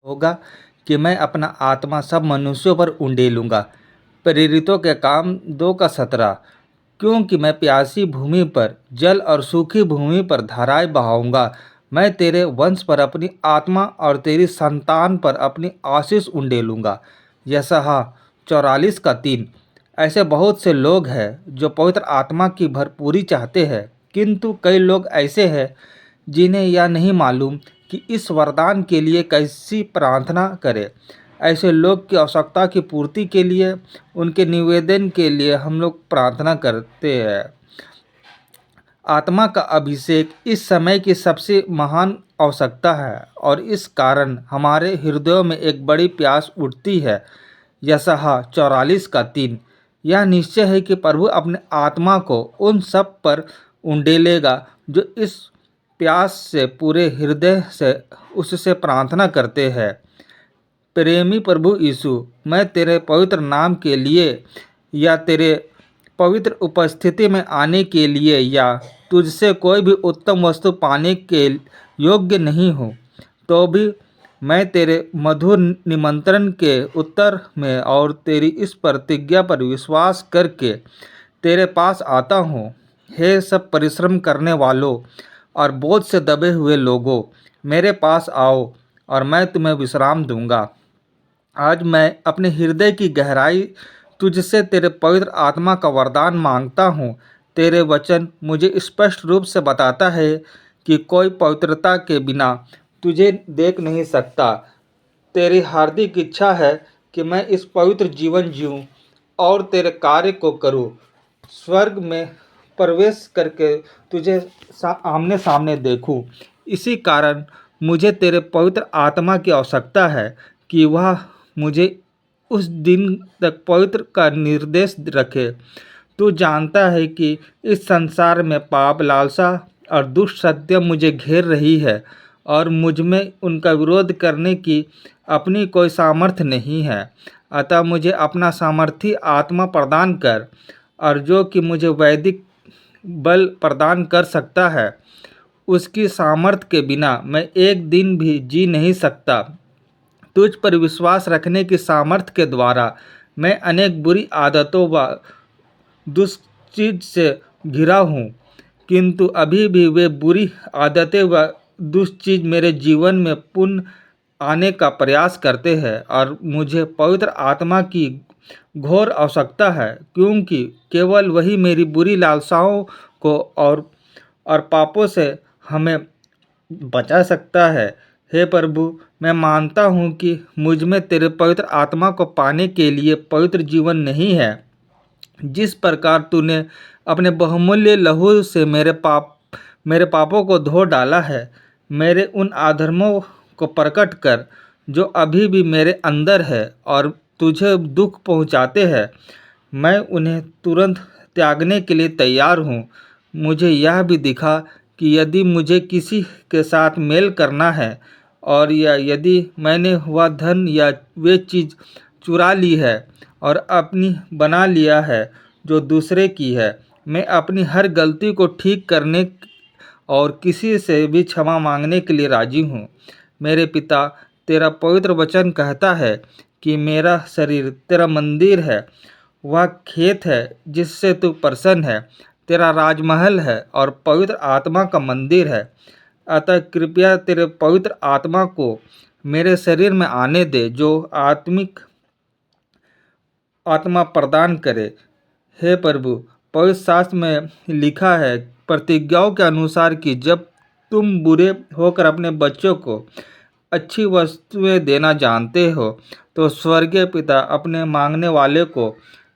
होगा कि मैं अपना आत्मा सब मनुष्यों पर उंडेलूंगा। प्रेरितों के काम 2 का 17। क्योंकि मैं प्यासी भूमि पर जल और सूखी भूमि पर धाराएं बहाऊंगा। मैं तेरे वंश पर अपनी आत्मा और तेरी संतान पर अपनी आशीष उंडेलूंगा। यशायाह 44:3। ऐसे बहुत से लोग हैं जो पवित्र आत्मा की भरपूरी चाहते हैं, किंतु कई लोग ऐसे हैं जिन्हें यह नहीं मालूम कि इस वरदान के लिए कैसी प्रार्थना करें। ऐसे लोग की आवश्यकता की पूर्ति के लिए, उनके निवेदन के लिए हम लोग प्रार्थना करते हैं। आत्मा का अभिषेक इस समय की सबसे महान आवश्यकता है और इस कारण हमारे हृदयों में एक बड़ी प्यास उठती है। यशायाह 44:3। यह निश्चय है कि प्रभु अपने आत्मा को उन सब पर उंडेलेगा जो इस प्यास से पूरे हृदय से उससे प्रार्थना करते हैं। प्रेमी प्रभु यीशु, मैं तेरे पवित्र नाम के लिए या तेरे पवित्र उपस्थिति में आने के लिए या तुझसे कोई भी उत्तम वस्तु पाने के योग्य नहीं हूँ, तो भी मैं तेरे मधुर निमंत्रण के उत्तर में और तेरी इस प्रतिज्ञा पर विश्वास करके तेरे पास आता हूँ। हे सब परिश्रम करने वालों और बोझ से दबे हुए लोगों, मेरे पास आओ और मैं तुम्हें विश्राम दूंगा। आज मैं अपने हृदय की गहराई तुझसे तेरे पवित्र आत्मा का वरदान मांगता हूँ। तेरे वचन मुझे स्पष्ट रूप से बताता है कि कोई पवित्रता के बिना तुझे देख नहीं सकता। तेरी हार्दिक इच्छा है कि मैं इस पवित्र जीवन जीऊँ और तेरे कार्य को करूँ। स्वर्ग में प्रवेश करके तुझे आमने सामने देखूँ। इसी कारण मुझे तेरे पवित्र आत्मा की आवश्यकता है कि वह मुझे उस दिन तक पवित्र का निर्देश रखे। तू जानता है कि इस संसार में पाप, लालसा और दुष्ट सत्य मुझे घेर रही है और मुझ में उनका विरोध करने की अपनी कोई सामर्थ्य नहीं है। अतः मुझे अपना सामर्थी आत्मा प्रदान कर, और जो कि मुझे वैदिक बल प्रदान कर सकता है, उसकी सामर्थ्य के बिना मैं एक दिन भी जी नहीं सकता। तुझ पर विश्वास रखने की सामर्थ्य के द्वारा मैं अनेक बुरी आदतों व दुश्चीज से घिरा हूँ, किंतु अभी भी वे बुरी आदतें व दुश्चीज मेरे जीवन में पुनः आने का प्रयास करते हैं और मुझे पवित्र आत्मा की घोर आवश्यकता है, क्योंकि केवल वही मेरी बुरी लालसाओं को और पापों से हमें बचा सकता है। हे प्रभु, मैं मानता हूँ कि मुझ में तेरे पवित्र आत्मा को पाने के लिए पवित्र जीवन नहीं है। जिस प्रकार तूने अपने बहुमूल्य लहू से मेरे पापों को धो डाला है, मेरे उन अधर्मों को प्रकट कर जो अभी भी मेरे अंदर है और तुझे दुख पहुँचाते हैं। मैं उन्हें तुरंत त्यागने के लिए तैयार हूँ। मुझे यह भी दिखा कि यदि मुझे किसी के साथ मेल करना है और या यदि मैंने वह धन या वे चीज़ चुरा ली है और अपनी बना लिया है जो दूसरे की है, मैं अपनी हर गलती को ठीक करने और किसी से भी क्षमा मांगने के लिए राजी हूँ। मेरे पिता, तेरा पवित्र वचन कहता है कि मेरा शरीर तेरा मंदिर है, वह खेत है जिससे तू प्रसन्न है, तेरा राजमहल है और पवित्र आत्मा का मंदिर है। अतः कृपया तेरे पवित्र आत्मा को मेरे शरीर में आने दे, जो आत्मिक आत्मा प्रदान करे। हे प्रभु, पवित्र शास्त्र में लिखा है प्रतिज्ञाओं के अनुसार कि जब तुम बुरे होकर अपने बच्चों को अच्छी वस्तुएं देना जानते हो, तो स्वर्गीय पिता अपने मांगने वाले को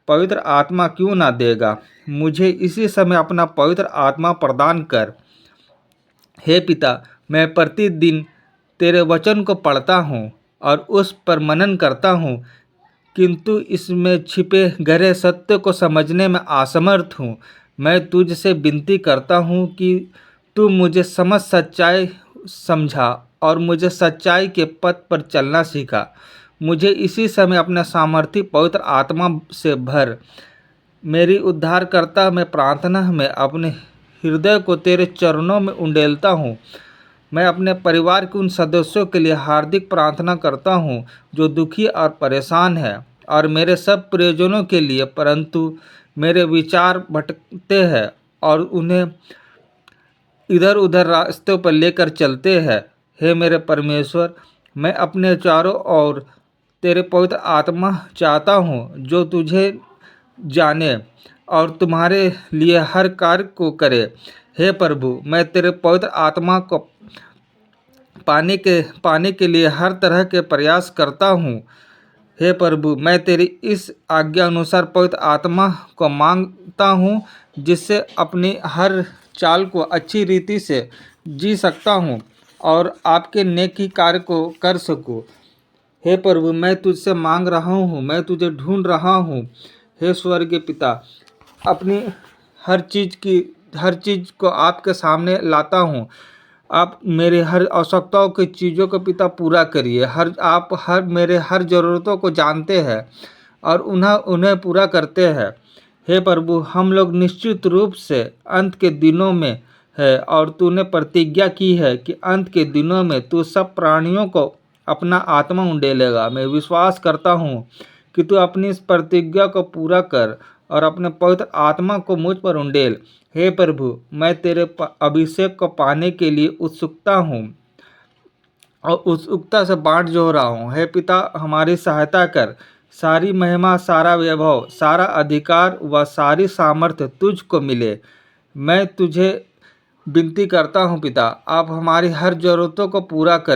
पवित्र आत्मा क्यों ना देगा। मुझे इसी समय अपना पवित्र आत्मा प्रदान कर। हे पिता, मैं प्रतिदिन तेरे वचन को पढ़ता हूँ और उस पर मनन करता हूँ, किंतु इसमें छिपे गहरे सत्य को समझने में असमर्थ हूँ। मैं तुझसे विनती करता हूँ कि तू मुझे सच्चाई समझा और मुझे सच्चाई के पथ पर चलना सिखा। मुझे इसी समय अपने सामर्थी पवित्र आत्मा से भर। मेरी उद्धारकर्ता, मैं प्रार्थना में अपने हृदय को तेरे चरणों में उंडेलता हूँ। मैं अपने परिवार के उन सदस्यों के लिए हार्दिक प्रार्थना करता हूँ जो दुखी और परेशान हैं, और मेरे सब प्रियजनों के लिए, परंतु मेरे विचार भटकते हैं और उन्हें इधर उधर रास्तों पर लेकर चलते हैं। हे मेरे परमेश्वर, मैं अपने चारों ओर तेरे पवित्र आत्मा चाहता हूँ जो तुझे जाने और तुम्हारे लिए हर कार्य को करे। हे प्रभु, मैं तेरे पवित्र आत्मा को पाने के लिए हर तरह के प्रयास करता हूँ। हे प्रभु, मैं तेरी इस आज्ञा अनुसार पवित्र आत्मा को मांगता हूँ, जिससे अपनी हर चाल को अच्छी रीति से जी सकता हूँ और आपके नेकी कार्य को कर सकूँ। हे प्रभु, मैं तुझसे मांग रहा हूँ, मैं तुझे ढूंढ रहा हूँ। हे स्वर्गीय पिता, अपनी हर चीज़ को आपके सामने लाता हूँ। आप मेरे हर आवश्यकताओं की चीज़ों को पिता पूरा करिए। आप मेरे हर ज़रूरतों को जानते हैं और उन्हें पूरा करते हैं। हे प्रभु, हम लोग निश्चित रूप से अंत के दिनों में है, और तूने प्रतिज्ञा की है कि अंत के दिनों में तू सब प्राणियों को अपना आत्मा उंडेलेगा। मैं विश्वास करता हूँ कि तू अपनी इस प्रतिज्ञा को पूरा कर और अपने पवित्र आत्मा को मुझ पर उंडेल। हे प्रभु, मैं तेरे अभिषेक को पाने के लिए उत्सुकता हूँ और उत्सुकता से बाट जो रहा हूँ। हे पिता, हमारी सहायता कर। सारी महिमा, सारा वैभव, सारा अधिकार व सारी सामर्थ्य तुझको मिले। मैं तुझे विनती करता हूँ पिता, आप हमारी हर ज़रूरतों को पूरा कर।